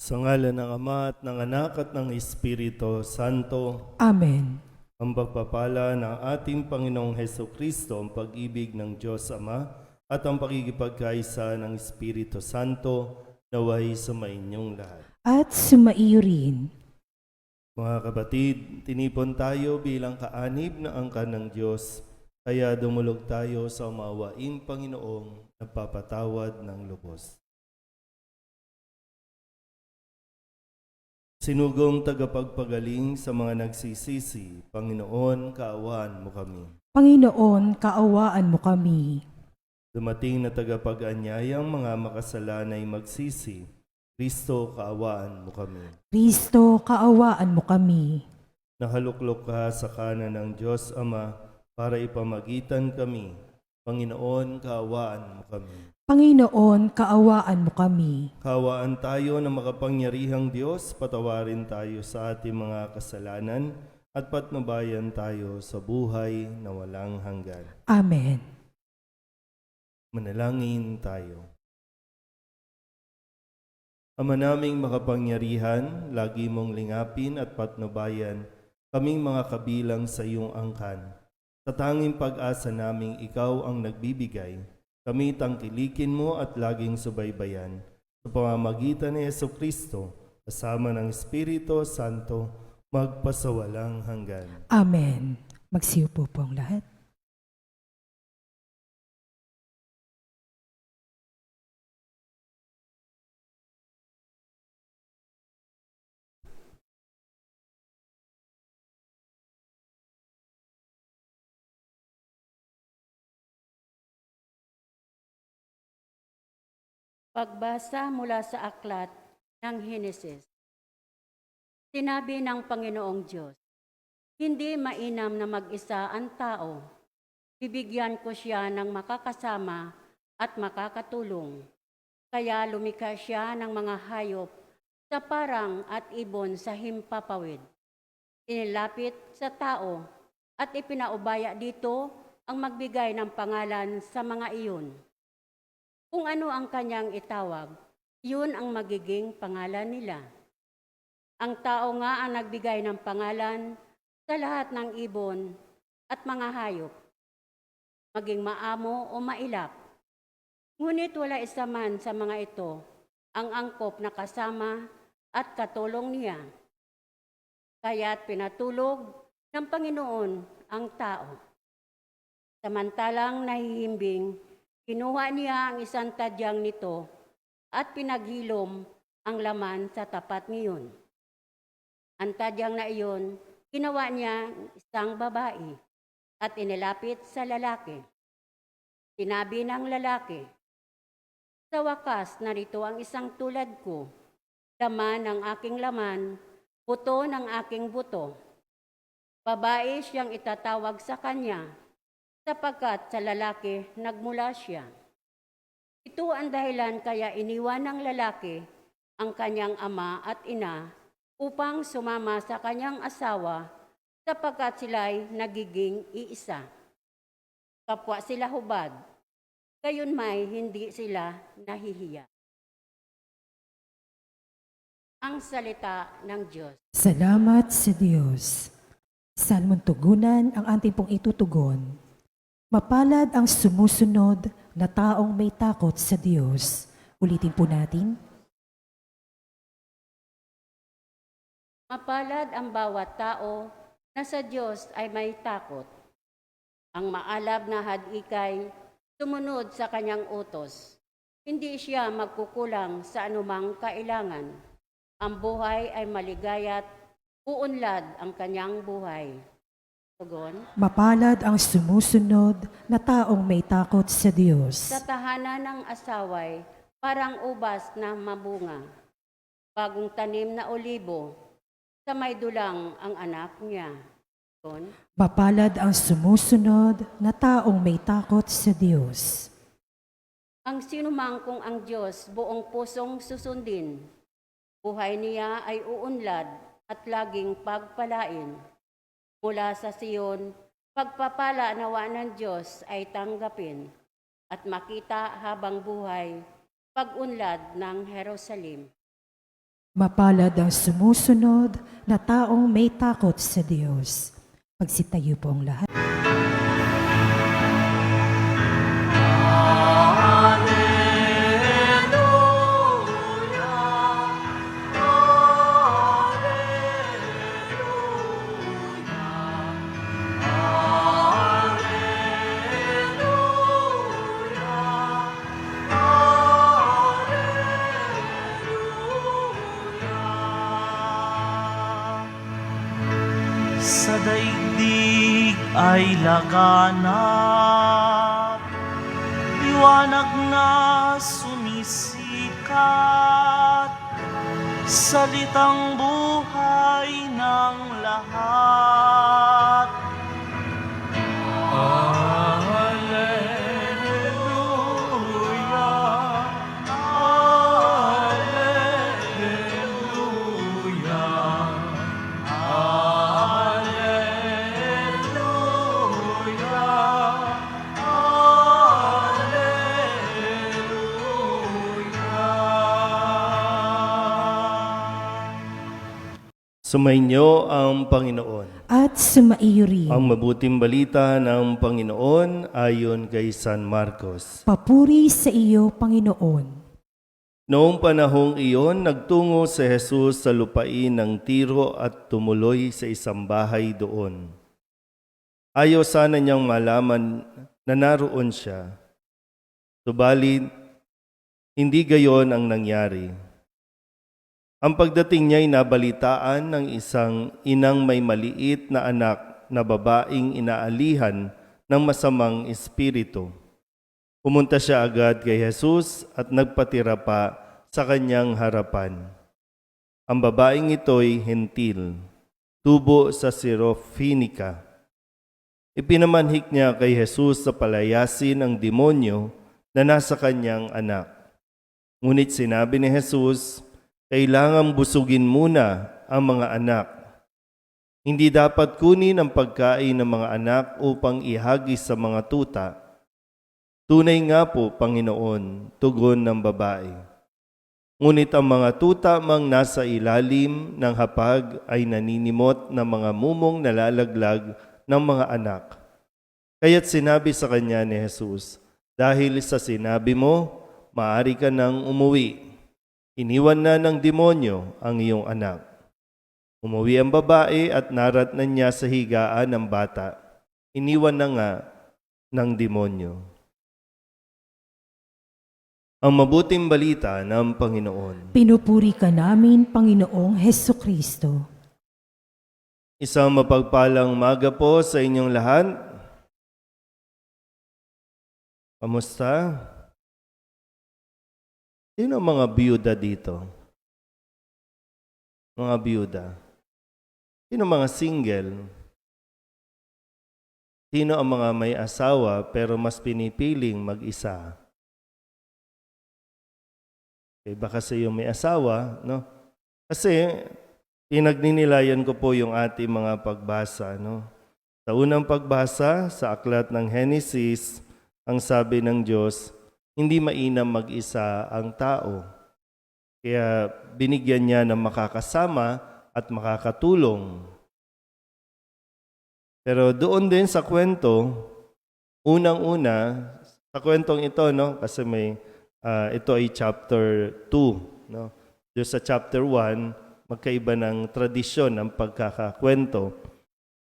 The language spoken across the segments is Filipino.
Sa ngalan ng Ama at ng Anak at ng Espiritu Santo, Amen. ang pagpapala ng ating Panginoong Hesukristo, ang pag-ibig ng Diyos Ama at ang pakikipagkaisa ng Espiritu Santo naway sumainyong lahat. At sumaiyo rin. Mga kapatid, tinipon tayo bilang kaanib na angkan ng Diyos, kaya dumulog tayo sa umawaing Panginoong nagpapatawad ng lubos. Sinugong tagapagpagaling sa mga nagsisisi, Panginoon, kaawaan mo kami. Panginoon, kaawaan mo kami. Dumating na tagapag-anyayang mga makasalanay magsisi, Kristo, kaawaan mo kami. Kristo, kaawaan mo kami. Nakaluklok ka sa kanan ng Diyos Ama para ipamagitan kami. Panginoon, kaawaan mo kami. Panginoon, kaawaan mo kami. Kaawaan tayo ng makapangyarihang Diyos, patawarin tayo sa ating mga kasalanan at patnubayan tayo sa buhay na walang hanggan. Amen. Manalangin tayo. Ama naming makapangyarihan, lagi mong lingapin at patnubayan kaming mga kabilang sa iyong angkan. Sa tanging pag-asa naming ikaw ang nagbibigay, kami tangkilikin mo at laging subaybayan. Sa pamamagitan ni Jesucristo, kasama ng Espiritu Santo, magpasawalang hanggan. Amen. Magsiupo po ang lahat. Pagbasa mula sa aklat ng Henesis. Sinabi ng Panginoong Diyos, hindi mainam na mag-isa ang tao. Bibigyan ko siya ng makakasama at makakatulong. Kaya lumikha siya ng mga hayop sa parang at ibon sa himpapawid. Inilapit sa tao at ipinaubaya dito ang magbigay ng pangalan sa mga iyon. Kung ano ang kanyang itawag, yun ang magiging pangalan nila. Ang tao nga ang nagbigay ng pangalan sa lahat ng ibon at mga hayop, maging maamo o mailap. Ngunit wala isa man sa mga ito ang angkop na kasama at katulong niya. Kaya't pinatulog ng Panginoon ang tao. Samantalang nahihimbing, kinuha niya ang isang tadyang nito at pinaghilom ang laman sa tapat niyon. Ang tadyang na iyon, ginawa niya isang babae at inilapit sa lalaki. Sinabi ng lalaki, sa wakas narito ang isang tulad ko, laman ng aking laman, buto ng aking buto. Babae siyang itatawag sa kanya, sapagkat sa lalaki nagmula siya. Ito ang dahilan kaya iniwan ng lalaki ang kanyang ama at ina upang sumama sa kanyang asawa sapagkat sila'y nagiging iisa. Kapwa sila hubad, gayon may hindi sila nahihiya. Ang salita ng Diyos. Salamat sa Diyos. Saan mong tugunan ang ating pong itutugon? Mapalad ang sumusunod na taong may takot sa Diyos. Ulitin po natin. Mapalad ang bawat tao na sa Diyos ay may takot. Ang maalab na had-ikay sumunod sa kanyang utos. Hindi siya magkukulang sa anumang kailangan. Ang buhay ay maligaya't uunlad ang kanyang buhay. Tugon. Mapalad ang sumusunod na taong may takot sa Diyos. Sa tahanan ng asaway, parang ubas na mabunga. Bagong tanim na olibo, sa may dulang ang anak niya. Tugon. Mapalad ang sumusunod na taong may takot sa Diyos. Ang sinumang kung ang Diyos buong pusong susundin, buhay niya ay uunlad at laging pagpalain. Mula sa Siyon, pagpapala nawa ng Diyos ay tanggapin at makita habang buhay pag-unlad ng Jerusalem. Mapalad ang sumusunod na taong may takot sa Diyos. Pagsitayo po ang lahat. Sa daigdig ay laganap, liwanag na sumisikat, salitang buhay ng lahat. Alleluia, Alleluia. Sumainyo ang Panginoon. At sumaiyo rin. Ang mabuting balita ng Panginoon ayon kay San Marcos. Papuri sa iyo, Panginoon. Noong panahong iyon, nagtungo si Jesus sa lupain ng Tiro at tumuloy sa isang bahay doon. Ayaw sana niyang malaman na naroon siya. Subalit, hindi gayon ang nangyari. Ang pagdating niya ay nabalitaan ng isang inang may maliit na anak na babaeng inaalihan ng masamang espiritu. Pumunta siya agad kay Jesus at nagpatira pa sa kanyang harapan. Ang babaeng ito'y hentil, tubo sa Sirofenica. Ipinamanhik niya kay Jesus sa palayasin ang demonyo na nasa kanyang anak. Ngunit sinabi ni Jesus, kailangang busugin muna ang mga anak. Hindi dapat kunin ang pagkain ng mga anak upang ihagis sa mga tuta. Tunay nga po, Panginoon, tugon ng babae. Ngunit ang mga tuta mang nasa ilalim ng hapag ay naninimot ng mga mumong nalalaglag ng mga anak. Kaya't sinabi sa kanya ni Jesus, dahil sa sinabi mo, maaari ka nang umuwi. Iniwan na ng demonyo ang iyong anak. Umuwi ang babae at naratnan niya sa higaan ng bata. Iniwan na nga ng demonyo. Ang mabuting balita ng Panginoon. Pinupuri ka namin, Panginoong Hesukristo. Isang mapagpalang umaga po sa inyong lahat. Kamusta? Sino ang mga biyuda dito? Mga biyuda. Sino ang mga single? Sino ang mga may asawa pero mas pinipiling mag-isa? Iba kasi yung may asawa, no? Kasi pinagninilayan ko po yung ating mga pagbasa, no? Sa unang pagbasa, sa aklat ng Henesis, ang sabi ng Diyos, hindi mainam mag-isa ang tao. Kaya binigyan niya ng makakasama at makakatulong. Pero doon din sa kwento, unang-una, sa kwentong ito, no? Kasi ito ay chapter 2. No? Doon sa chapter 1, magkaiba ng tradisyon ng pagkakakwento.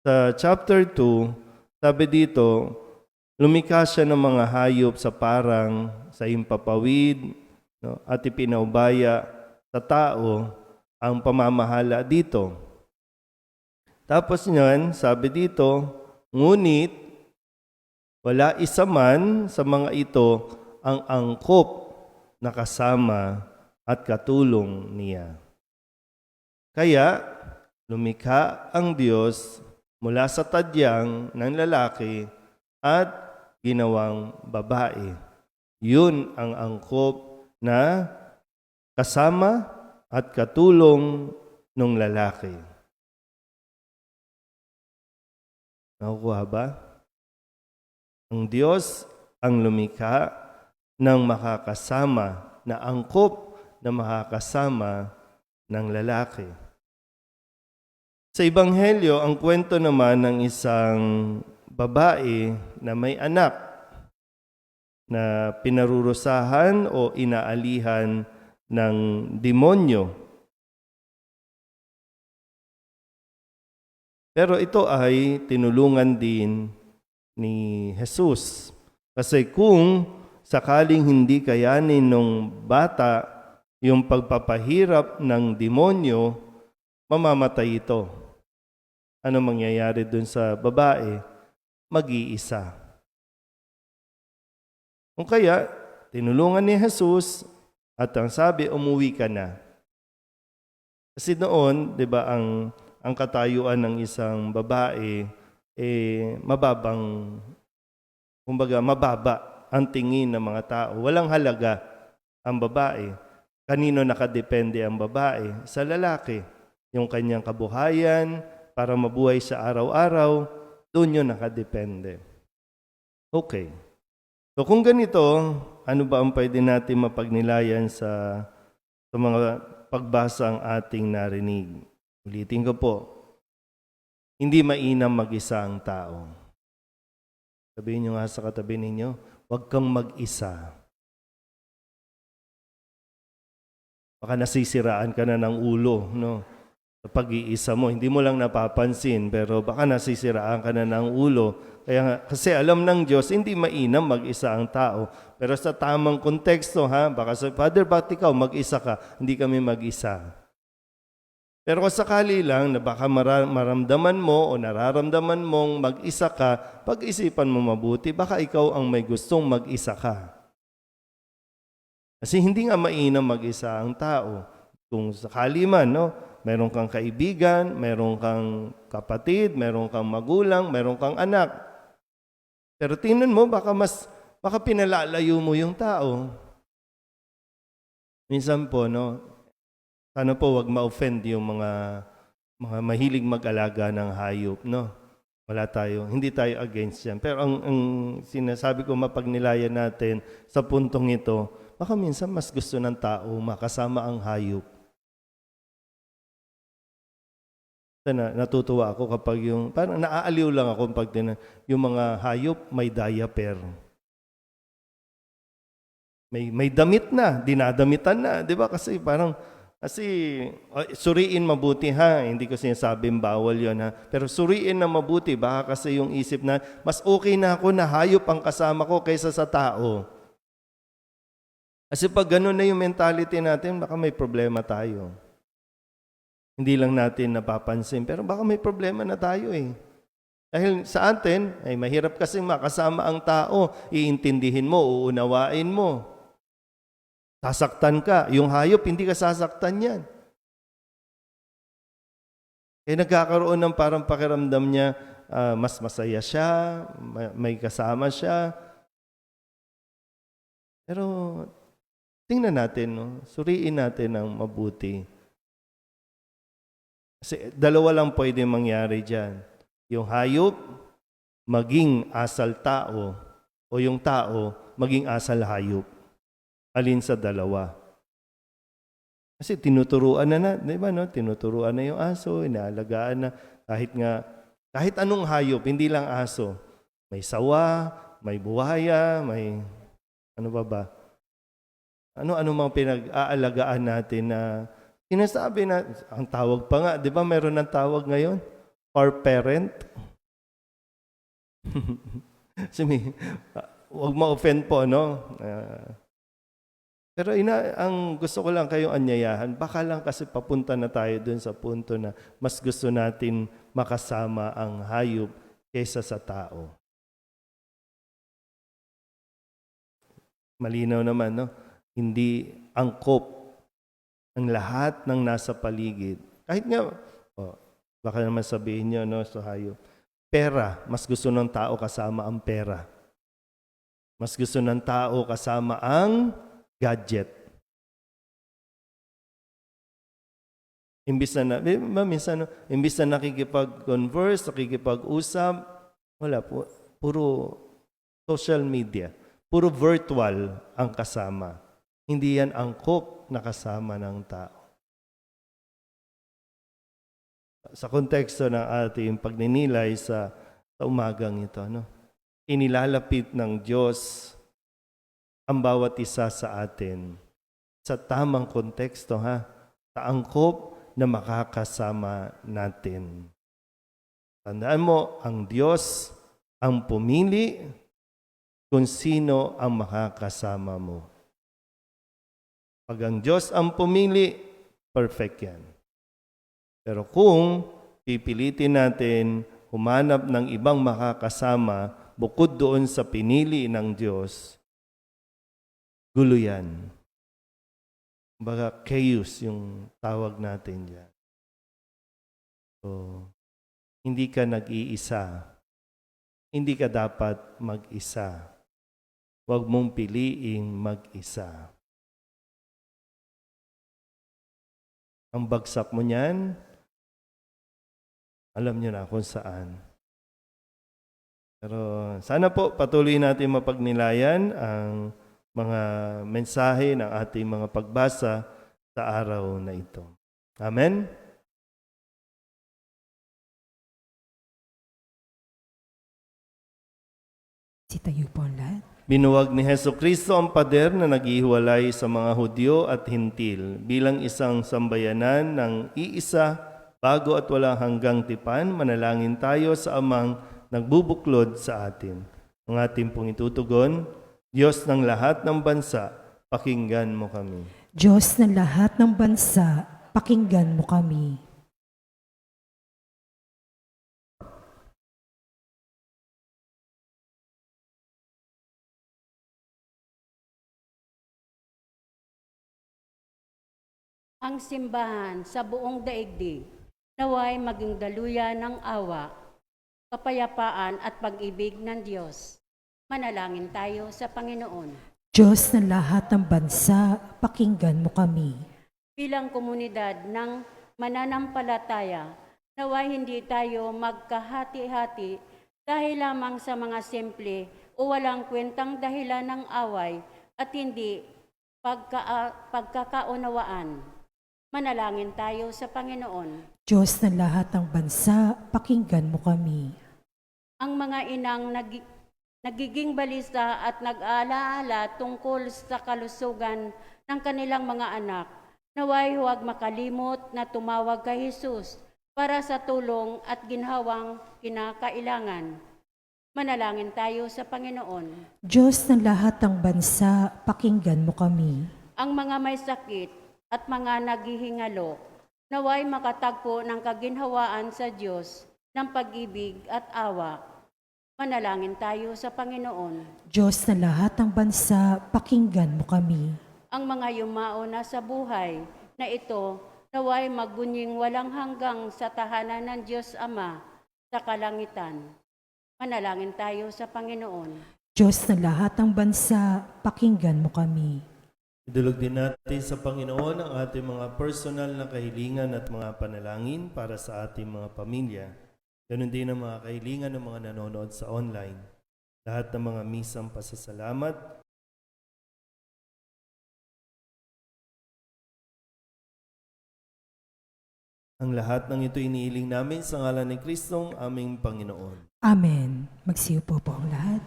Sa chapter 2, sabi dito, lumikha siya ng mga hayop sa parang, sa himpapawid, no? At ipinaubaya sa tao ang pamamahala dito. Tapos niyan, sabi dito, ngunit wala isa man sa mga ito ang angkop na kasama at katulong niya. Kaya, lumikha ang Diyos mula sa tadyang ng lalaki at ginawang babae. Yun ang angkop na kasama at katulong ng lalaki. Nakukuha ba? Ang Diyos ang lumikha ng makakasama, na angkop na makakasama ng lalaki. Sa Ebanghelyo, ang kwento naman ng isang babae na may anak na pinarurusahan o inaalihan ng demonyo. Pero ito ay tinulungan din ni Jesus. Kasi kung sakaling hindi kayanin ng bata yung pagpapahirap ng demonyo, mamamatay ito. Ano mangyayari dun sa babae? Mag-iisa. Kung kaya, tinulungan ni Jesus at ang sabi, umuwi ka na. Kasi noon, di ba, ang katayuan ng isang babae, mababa ang tingin ng mga tao. Walang halaga ang babae. Kanino nakadepende ang babae? Sa lalaki. Yung kanyang kabuhayan, para mabuhay sa araw-araw, doon yun nakadepende. Okay. So kung ganito, ano ba ang pwede natin mapagnilayan sa mga pagbasa ang ating narinig? Ulitin ko po, hindi mainam mag-isa ang tao. Sabihin nyo nga sa katabi ninyo, huwag kang mag-isa. Baka nasisiraan ka na ng ulo, no? Sa pag-iisa mo, hindi mo lang napapansin, pero baka nasisiraan ka na ng ulo. Kasi alam ng Diyos, hindi mainam mag-isa ang tao. Pero sa tamang konteksto, baka sa Father, bakit ikaw mag-isa ka? Hindi kami mag-isa. Pero kung sakali lang na baka maramdaman mo o nararamdaman mong mag-isa ka, pag-isipan mo mabuti, baka ikaw ang may gustong mag-isa ka. Kasi hindi nga mainam mag-isa ang tao. Kung sakali man, no, meron kang kaibigan, meron kang kapatid, meron kang magulang, meron kang anak. Pero tingnan mo, baka pinalalayo mo yung tao. Minsan po, no, sana po wag ma-offend yung mga mahilig mag-alaga ng hayop, no? Hindi tayo against yan. Pero ang sinasabi ko mapagnilayan natin sa puntong ito, baka minsan mas gusto ng tao makasama ang hayop. Natutuwa ako kapag parang naaaliw lang ako pag yung mga hayop may diaper. May damit na, dinadamitan na, di ba? Kasi suriin mabuti hindi ko sinasabing bawal yun pero suriin na mabuti, baka kasi yung isip na, mas okay na ako na hayop ang kasama ko kaysa sa tao. Kasi pag ganun na yung mentality natin, baka may problema tayo. Hindi lang natin napapansin, pero baka may problema na tayo Dahil sa atin, ay mahirap kasi makasama ang tao, iintindihin mo, uunawain mo. Sasaktan ka. Yung hayop, hindi ka sasaktan yan. Nagkakaroon ng parang pakiramdam niya, mas masaya siya, may kasama siya. Pero tingnan natin, no? Suriin natin ng mabuti. Kasi dalawa lang pwede mangyari dyan. Yung hayop, maging asal tao, o yung tao, maging asal hayop. Alin sa dalawa? Kasi tinuturuan na, di ba, no? Tinuturuan na yung aso, inaalagaan na. Kahit anong hayop, hindi lang aso. May sawa, may buhaya, may, ano ba? Ano mga pinag-aalagaan natin na sinasabi na, ang tawag pa nga, di ba meron ng tawag ngayon? Or parent? Huwag ma-offend po, no? Pero ang gusto ko lang kayong anyayahan, baka lang kasi papunta na tayo dun sa punto na mas gusto natin makasama ang hayop kaysa sa tao. Malinaw naman, no? Hindi angkop ang lahat ng nasa paligid. Kahit nga, baka naman sabihin nyo, no, sa hayop, pera, mas gusto ng tao kasama ang pera. Mas gusto ng tao kasama ang gadget. Imbis na nakikipag-converse, nakikipag-usap, wala po, puro social media, puro virtual ang kasama. Hindi yan angkop na kasama ng tao. sa konteksto ng ating pagninilay sa umagang ito, no? Inilalapit ng Diyos ang bawat isa sa atin sa tamang konteksto, ha? Sa angkop na makakasama natin. Tandaan mo, ang Diyos ang pumili kung sino ang makakasama mo. Pag ang Diyos ang pumili, perfect yan. Pero kung pipilitin natin humanap ng ibang makakasama bukod doon sa pinili ng Diyos, gulo yan. Baga chaos yung tawag natin dyan. So, hindi ka nag-iisa. Hindi ka dapat mag-isa. Huwag mong piliing mag-isa. Ang bagsak mo niyan, alam niyo na kung saan. Pero sana po patuloy natin mapagnilayan ang mga mensahe ng ating mga pagbasa sa araw na ito. Amen? Sitayo po ang lahat. Binuwag ni Hesukristo ang pader na naghihiwalay sa mga Hudyo at Hintil bilang isang sambayanan ng iisa, bago at walang hanggang tipan. Manalangin tayo sa Amang nagbubuklod sa atin. Ang ating pong itutugon, Diyos ng lahat ng bansa, pakinggan mo kami. Diyos ng lahat ng bansa, pakinggan mo kami. Ang simbahan sa buong daigdig, naway maging daluyan ng awa, kapayapaan at pag-ibig ng Diyos. Manalangin tayo sa Panginoon. Diyos ng lahat ng bansa, pakinggan mo kami. Bilang komunidad ng mananampalataya, naway hindi tayo magkahati-hati dahil lamang sa mga simple o walang kwentang dahilan ng away at hindi pagkakaunawaan. Manalangin tayo sa Panginoon. Diyos ng lahat ng bansa, pakinggan mo kami. Ang mga inang nagiging balisa at nag-aalaala tungkol sa kalusugan ng kanilang mga anak, naway huwag makalimot na tumawag kay Jesus para sa tulong at ginhawang kinakailangan. Manalangin tayo sa Panginoon. Diyos ng lahat ng bansa, pakinggan mo kami. Ang mga may sakit at mga naghihingalo, naway makatagpo ng kaginhawaan sa Diyos ng pag-ibig at awa. Manalangin tayo sa Panginoon. Diyos ng lahat ng bansa, pakinggan mo kami. Ang mga yumao na sa buhay na ito, naway magbunying walang hanggang sa tahanan ng Diyos Ama sa kalangitan. Manalangin tayo sa Panginoon. Diyos ng lahat ng bansa, pakinggan mo kami. Idulog din natin sa Panginoon ang ating mga personal na kahilingan at mga panalangin para sa ating mga pamilya. Ganon din ang mga kahilingan ng mga nanonood sa online. Lahat ng mga misang pasasalamat, ang lahat ng ito iniiling namin sa ngalan ni Kristong aming Panginoon. Amen. Magsiupo po ang lahat.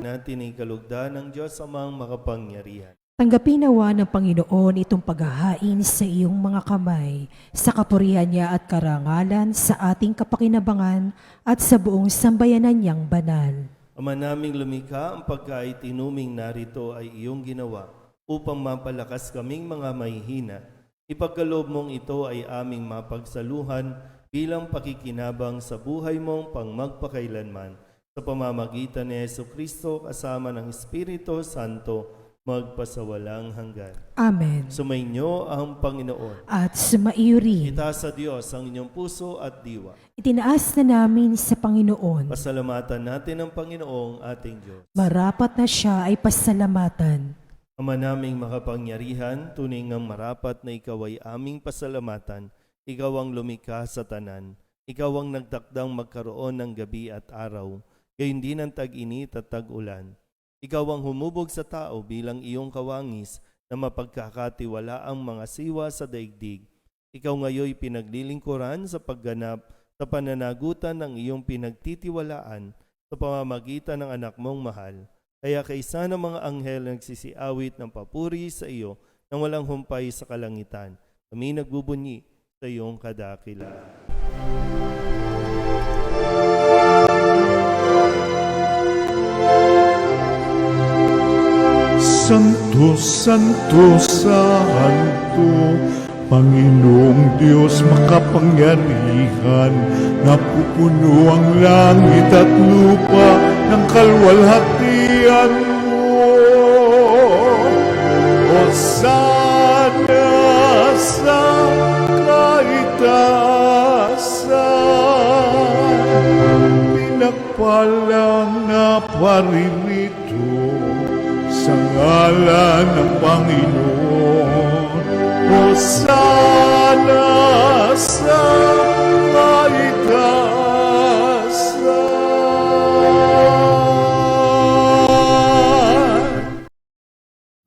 Natin ay kalugdan ng Diyos amang makapangyarihan. Tanggapin nawa ng Panginoon itong paghahain sa iyong mga kamay, sa kapurihan niya at karangalan, sa ating kapakinabangan at sa buong sambayanan niyang banal. Ama naming lumikha, ang pagkaitinuming narito ay iyong ginawa upang mapalakas kaming mga mahihina. Ipagkaloob mong ito ay aming mapagsaluhan bilang pakikinabang sa buhay mong pangmagpakailanman. Sa pamamagitan ni Jesucristo kasama ng Espiritu Santo, magpasawalang hanggan. Amen. Sumainyo ang Panginoon. At sumaiyo rin. Itaas sa Diyos ang inyong puso at diwa. Itinaas na namin sa Panginoon. Pasalamatan natin ang Panginoong ating Diyos. Marapat na siya ay pasalamatan. Ama naming makapangyarihan, tunay ngang marapat na ikaw ay aming pasalamatan. Ikaw ang lumikha sa tanan. Ikaw ang nagtakdang magkaroon ng gabi at araw. Gayon din ang tag-init at tag-ulan. Ikaw ang humubog sa tao bilang iyong kawangis na mapagkakatiwala ang mga siwa sa daigdig. Ikaw ngayoy pinaglilingkuran sa pagganap sa pananagutan ng iyong pinagtitiwalaan sa pamamagitan ng anak mong mahal. Kaya kaisa ng mga anghel nagsisiawit ng papuri sa iyo nang walang humpay sa kalangitan. Kami nagbubunyi sa iyong kadakilaan. Santo, Santo, Santo, Panginoong Diyos makapangyarihan, napupuno ang langit at lupa ng kalwalhatian mo. Hosana sa kaitaasan, pinagpalang na paririto sa ngalan ng Panginoon. Hosana sa kaitaasan.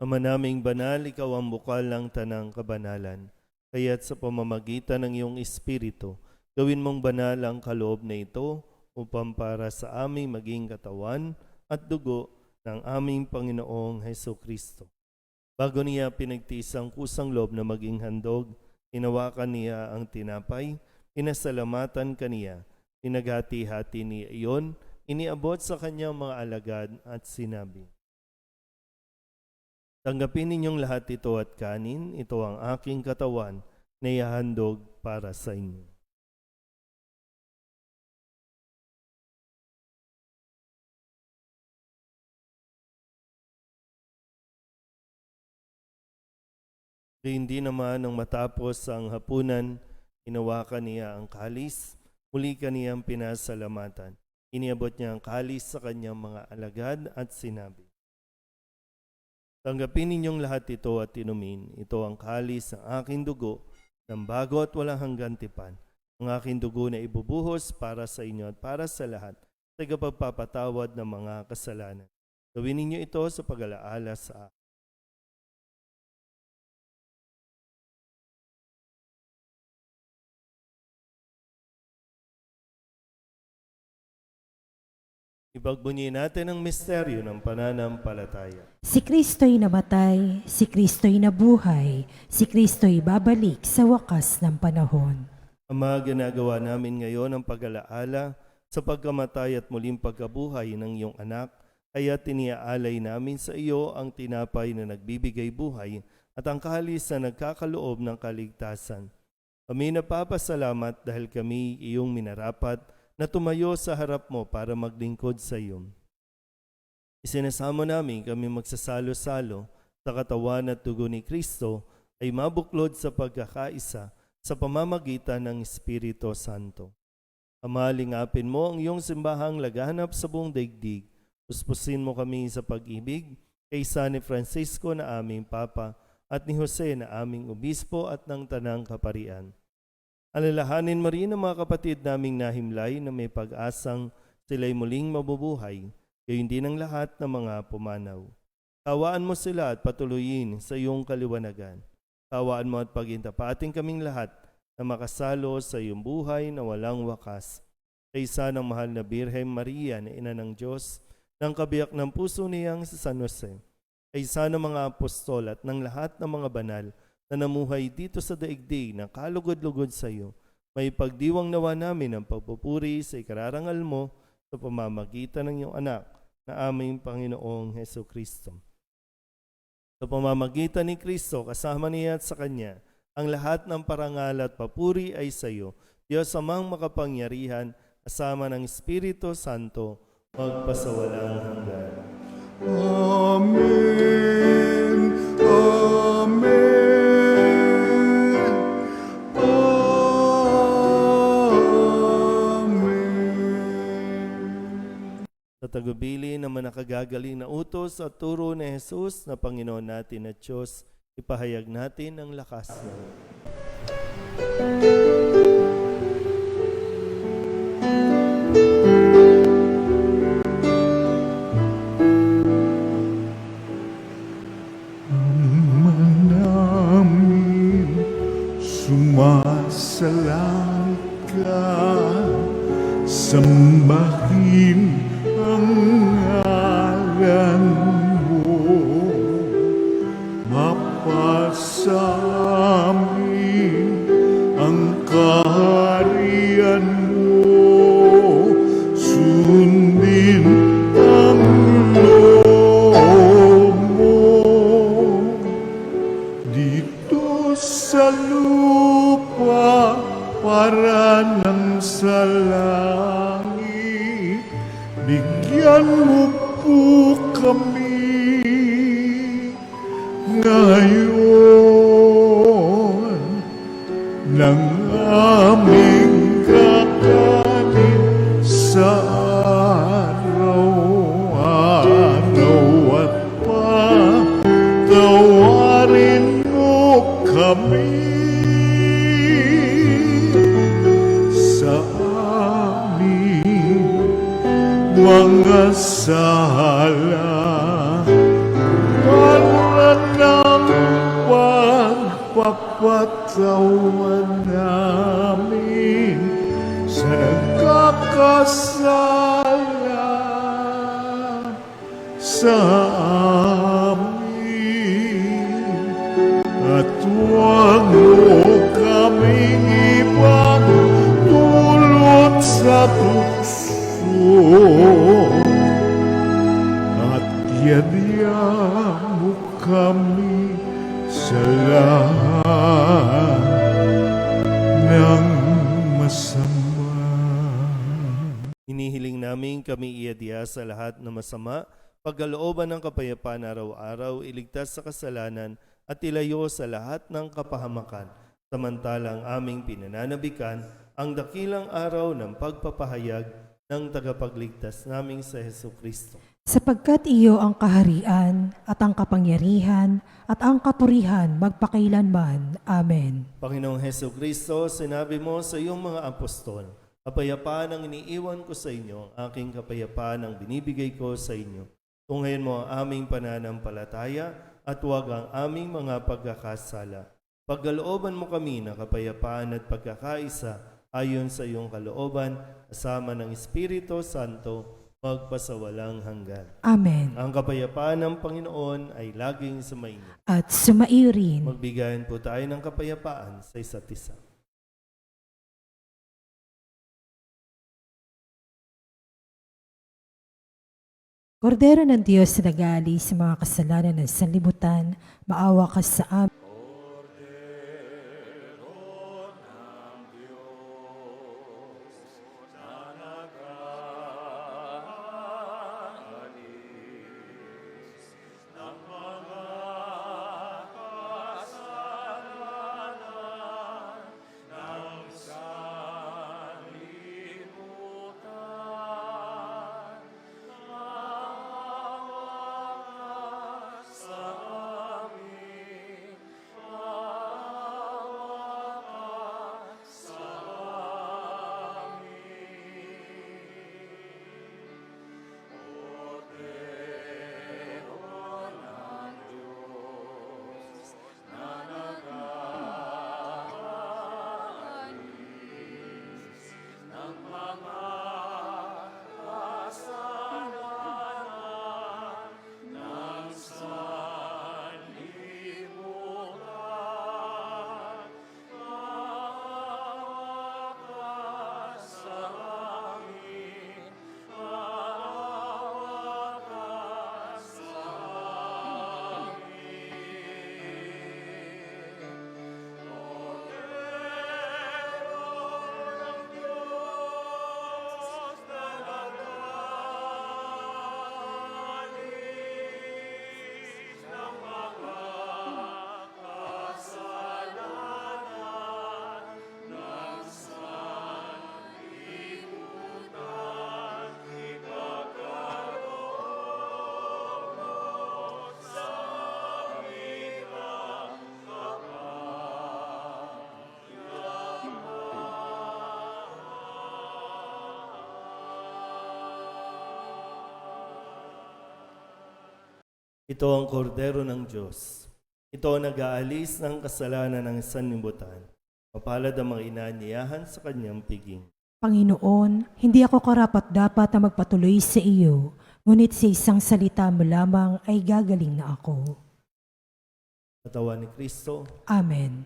Ama naming banal, ikaw ang bukal ng tanang kabanalan. Kaya't sa pamamagitan ng iyong Espiritu, gawin mong banal ang kaloob na ito upang para sa aming maging katawan at dugo ng aming Panginoong Hesukristo. Bago niya pinagtiis ang kusang loob na maging handog, hinawakan niya ang tinapay, pinasalamatan kaniya, pinaghati-hati niya iyon, iniabot sa kanyang mga alagad at sinabi, "Tanggapin ninyong lahat ito at kanin, ito ang aking katawan na ihahandog para sa inyo." Hindi naman nang matapos ang hapunan, hinawakan niya ang kalis, muli kaniyang pinasalamatan. Iniabot niya ang kalis sa kanyang mga alagad at sinabi, "Tanggapin ninyong lahat ito at inumin. Ito ang kalis ng aking dugo, ng bago at walang hanggan tipan. Ang aking dugo na ibubuhos para sa inyo at para sa lahat, sa pagpapatawad ng mga kasalanan. Gawin ninyo ito sa pag-alaala sa akin." Ipagbunyi natin ang misteryo ng pananampalataya. Si Kristo'y namatay, si Kristo'y nabuhay, si Kristo'y babalik sa wakas ng panahon. Ama, ginagawa namin ngayon ang pag-alaala sa pagkamatay at muling pagkabuhay ng iyong anak, kaya tiniaalay namin sa iyo ang tinapay na nagbibigay buhay at ang kalis na nagkakaloob ng kaligtasan. Kami napapasalamat dahil kami iyong minarapat na tumayo sa harap mo para maglingkod sa iyo. Isinasamo namin kami magsasalo-salo sa katawan at dugo ni Kristo ay mabuklod sa pagkakaisa sa pamamagitan ng Espiritu Santo. Ama, lingapin mo ang iyong simbahang laganap sa buong daigdig. Puspusin mo kami sa pag-ibig kay San Francisco na aming Papa at ni Jose na aming Obispo at ng Tanang Kaparian. Alalahanin mo rin ang mga kapatid naming nahimlay na may pag-asang sila'y muling mabubuhay, gayon din ang lahat ng mga pumanaw. Kawaan mo sila at patuloyin sa iyong kaliwanagan. Kawaan mo at pagintapating kaming lahat na makasalo sa iyong buhay na walang wakas. Kaysa ng mahal na Birhen Maria na Ina ng Diyos, ng kabiyak ng puso niyang si San Jose, kaysa ng mga apostol at ng lahat ng mga banal na namuhay dito sa daigdig na kalugod-lugod sa iyo, may pagdiwang nawa namin ang pagpupuri sa ikararangal mo sa pamamagitan ng iyong anak na aming Panginoong Hesukristo. Sa pamamagitan ni Kristo, kasama niya at sa Kanya, ang lahat ng parangal at papuri ay sa iyo, Diyos Amang makapangyarihan, kasama ng Espiritu Santo, magpasawalang hanggan. Amen. Amen. Sa tagubili ng manakagagaling na utos at turo ni Jesus na Panginoon natin at Diyos, ipahayag natin ang lakas niya. sala para ng pagpapatawan namin sa nagkakasala sa amin. At huwag mo kaming ibang dulot sa tukso, at yadya mo kami sa lahat ng masama. Hinihiling namin kami iadya sa lahat na masama, pagkalooban ng kapayapaan araw-araw, iligtas sa kasalanan at ilayo sa lahat ng kapahamakan. Samantalang aming pinananabikan ang dakilang araw ng pagpapahayag ng tagapagligtas naming sa Jesucristo. Sapagkat iyo ang kaharian at ang kapangyarihan at ang kapurihan magpakailanman. Amen. Panginoong Jesucristo, sinabi mo sa iyong mga apostol, kapayapaan ang iniiwan ko sa inyo, aking kapayapaan ang binibigay ko sa inyo. Tunghayin mo ang aming pananampalataya at huwag ang aming mga pagkakasala. Pagkalooban mo kami ng kapayapaan at pagkakaisa ayon sa iyong kalooban, kasama ng Espiritu Santo, magpasawalang hanggan. Amen. Ang kapayapaan ng Panginoon ay laging sumainyo. At sumaiyo rin. Magbigayan po tayo ng kapayapaan sa isa't isa. Kordero ng Diyos na nagali sa mga kasalanan ng sanlibutan, maawa ka sa amin. Ito ang kordero ng Diyos. Ito ang nag-aalis ng kasalanan ng sanlibutan. Mapalad ang mga inaanyayahan sa kanyang piging. Panginoon, hindi ako karapat-dapat na magpatuloy sa iyo, ngunit sa isang salita mo lamang ay gagaling na ako. Katawan ni Kristo. Amen.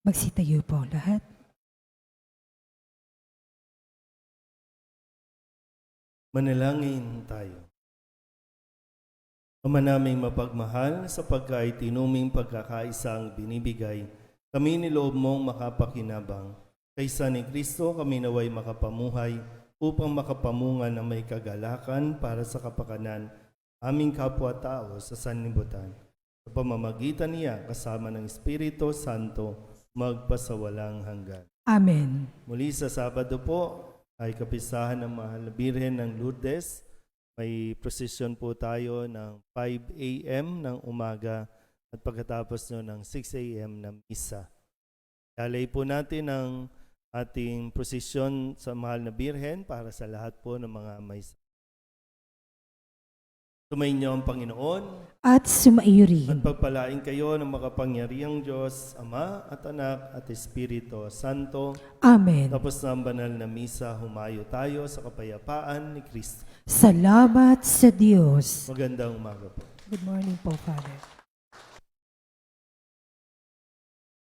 Magsitayo po ang lahat. Manalangin tayo. Ama naming mapagmahal, sa pagkaitinuming pagkakaisang binibigay, kami niloob mong makapakinabang. Kaysa ni Kristo kami naway makapamuhay upang makapamungan na may kagalakan para sa kapakanan aming kapwa-tao sa sanlibutan. Sa pamamagitan niya kasama ng Espiritu Santo magpasawalang hanggan. Amen. Muli sa Sabado po ay kapistahan ng Mahal na Birhen ng Lourdes. May prosesyon po tayo ng 5 a.m. ng umaga at pagkatapos ng 6 a.m. ng misa. Dalay po natin ang ating prosesyon sa Mahal na Birhen para sa lahat po ng mga may sakit. Sumainyo ang Panginoon At sumaiyo at rin. pagpalain kayo ng makapangyarihang Diyos, Ama at Anak at Espiritu Santo. Amen. Tapos na ang banal na misa, humayo tayo sa kapayapaan ni Kristo. Salamat sa Diyos. Magandang umaga po. Good morning po, Father.